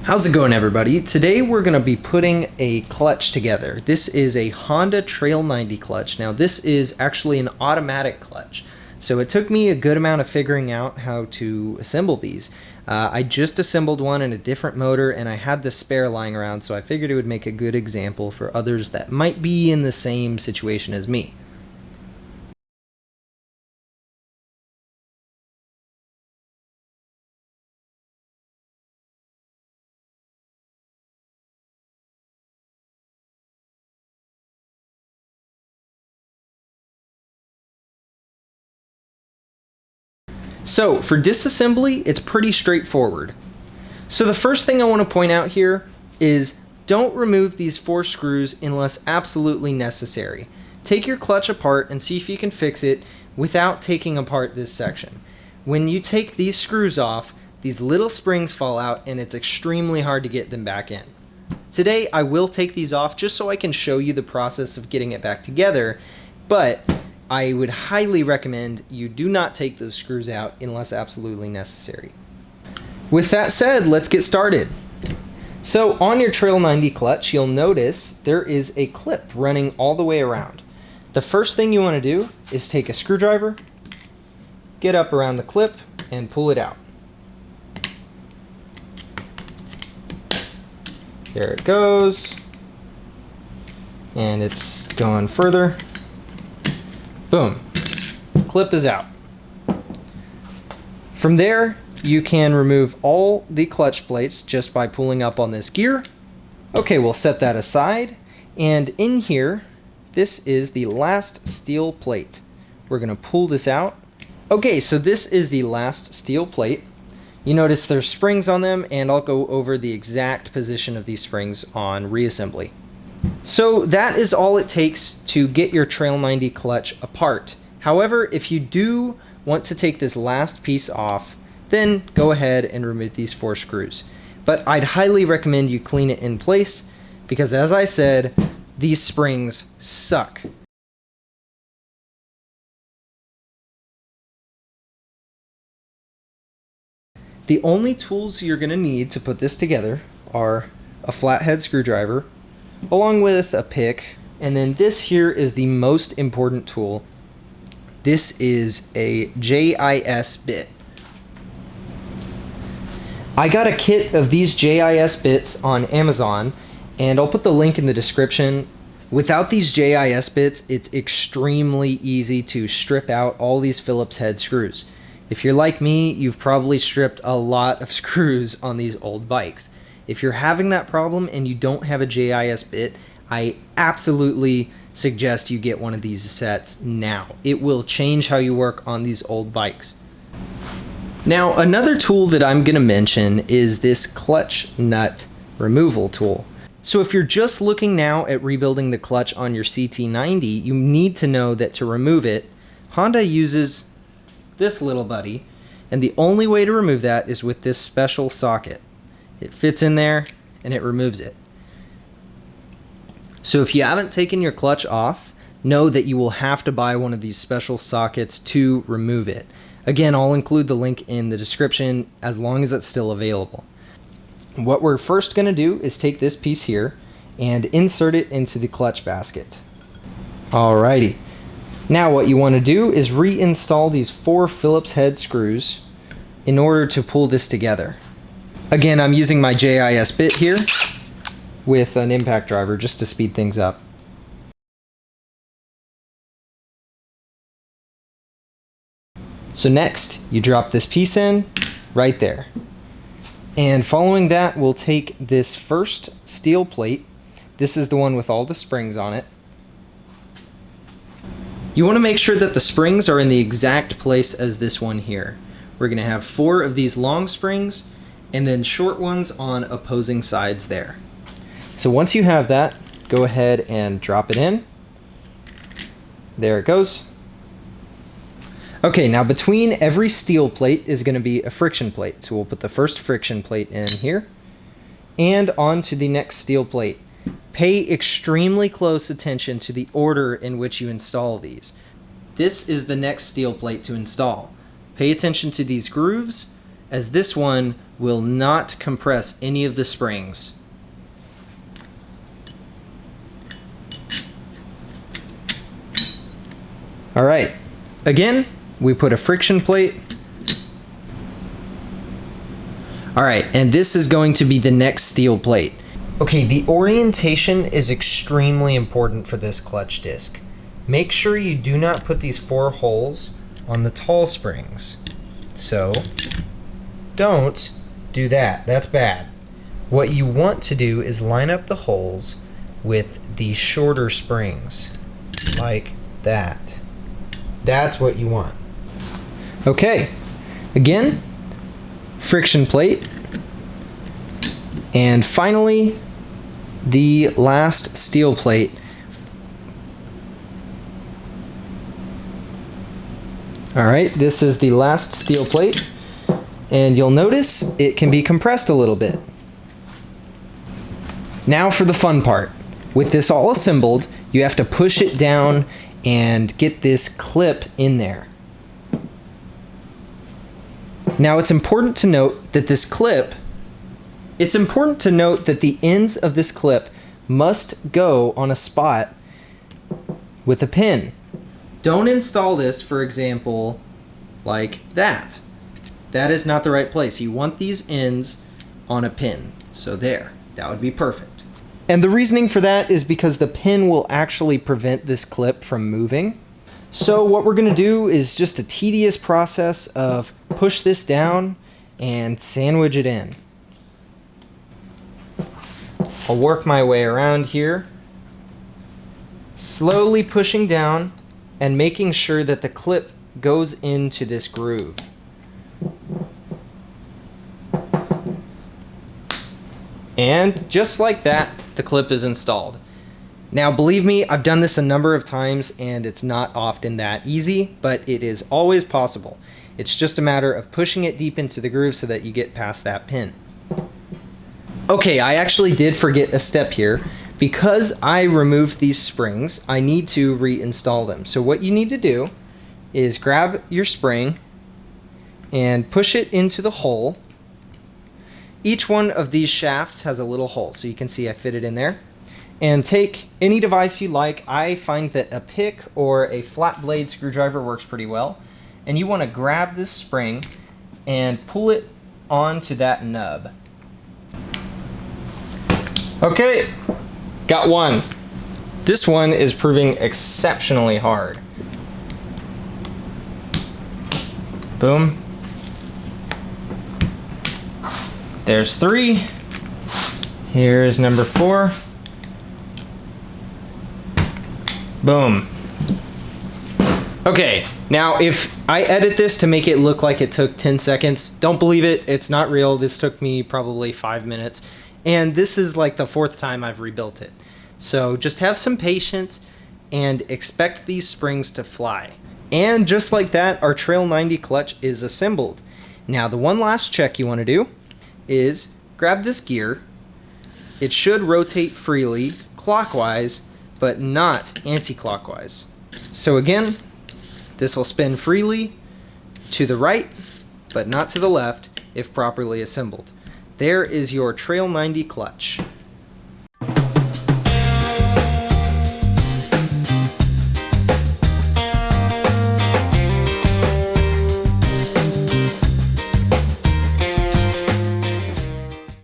How's it going, everybody? Today we're going to be putting a clutch together. This is a Honda Trail 90 clutch. Now this is actually an automatic clutch, so it took me a good amount of figuring out how to assemble these. I just assembled one in a different motor and I had the spare lying around, so I figured it would make a good example for others that might be in the same situation as me. So for disassembly, it's pretty straightforward. So the first thing I want to point out here is don't remove these 4 screws unless absolutely necessary. Take your clutch apart and see if you can fix it without taking apart this section. When you take these screws off, these little springs fall out and it's extremely hard to get them back in. Today I will take these off just so I can show you the process of getting it back together, but I would highly recommend you do not take those screws out unless absolutely necessary. With that said, let's get started. So on your Trail 90 clutch, you'll notice there is a clip running all the way around. The first thing you want to do is take a screwdriver, get up around the clip, and pull it out. There it goes. And it's going further. Boom, clip is out. From there, you can remove all the clutch plates just by pulling up on this gear. Okay, we'll set that aside. And in here, this is the last steel plate. We're gonna pull this out. Okay, so this is the last steel plate. You notice there's springs on them, and I'll go over the exact position of these springs on reassembly. So that is all it takes to get your Trail 90 clutch apart. However, if you do want to take this last piece off, then go ahead and remove these 4 screws. But I'd highly recommend you clean it in place because, as I said, these springs suck. The only tools you're going to need to put this together are a flathead screwdriver, along with a pick, and then this here is the most important tool. This is a JIS bit. I got a kit of these JIS bits on Amazon, and I'll put the link in the description. Without these JIS bits, it's extremely easy to strip out all these Phillips head screws. If you're like me, you've probably stripped a lot of screws on these old bikes. If you're having that problem and you don't have a JIS bit, I absolutely suggest you get one of these sets now. It will change how you work on these old bikes. Now, another tool that I'm going to mention is this clutch nut removal tool. So if you're just looking now at rebuilding the clutch on your CT90, you need to know that to remove it, Honda uses this little buddy, and the only way to remove that is with this special socket. It fits in there and it removes it. So if you haven't taken your clutch off, know that you will have to buy one of these special sockets to remove it. Again, I'll include the link in the description as long as it's still available. What we're first going to do is take this piece here and insert it into the clutch basket. Alrighty. Now what you want to do is reinstall these 4 Phillips head screws in order to pull this together. Again, I'm using my JIS bit here with an impact driver just to speed things up. So next, you drop this piece in right there. And following that, we'll take this first steel plate. This is the one with all the springs on it. You want to make sure that the springs are in the exact place as this one here. We're going to have 4 of these long springs and then short ones on opposing sides there. So once you have that, go ahead and drop it in. There it goes. Okay, now between every steel plate is going to be a friction plate. So we'll put the first friction plate in here and onto the next steel plate. Pay extremely close attention to the order in which you install these. This is the next steel plate to install. Pay attention to these grooves as this one will not compress any of the springs. All right, again, we put a friction plate. All right, and this is going to be the next steel plate. Okay, the orientation is extremely important for this clutch disc. Make sure you do not put these 4 holes on the tall springs. So, don't do that. That's bad. What you want to do is line up the holes with the shorter springs, like that. That's what you want. Okay, again, friction plate. And finally, the last steel plate. All right, this is the last steel plate, and you'll notice it can be compressed a little bit. Now for the fun part. With this all assembled, you have to push it down and get this clip in there. Now it's important to note that the ends of this clip must go on a spot with a pin. Don't install this, for example, like that. That is not the right place. You want these ends on a pin. So there, that would be perfect. And the reasoning for that is because the pin will actually prevent this clip from moving. So what we're going to do is just a tedious process of push this down and sandwich it in. I'll work my way around here, slowly pushing down and making sure that the clip goes into this groove. And just like that, the clip is installed. Now believe me, I've done this a number of times and it's not often that easy, but it is always possible. It's just a matter of pushing it deep into the groove so that you get past that pin. Okay, I actually did forget a step here. Because I removed these springs, I need to reinstall them. So what you need to do is grab your spring and push it into the hole. Each one of these shafts has a little hole, so you can see I fit it in there. And take any device you like. I find that a pick or a flat blade screwdriver works pretty well. And you want to grab this spring and pull it onto that nub. Okay. Got one. This one is proving exceptionally hard. Boom. There's 3. Here's number 4. Boom. Okay, now if I edit this to make it look like it took 10 seconds, don't believe it, it's not real. This took me probably 5 minutes. And this is like the 4th time I've rebuilt it. So just have some patience and expect these springs to fly. And just like that, our Trail 90 clutch is assembled. Now the one last check you want to do is grab this gear. It should rotate freely clockwise, but not anti-clockwise. So again, this will spin freely to the right, but not to the left if properly assembled. There is your Trail 90 clutch.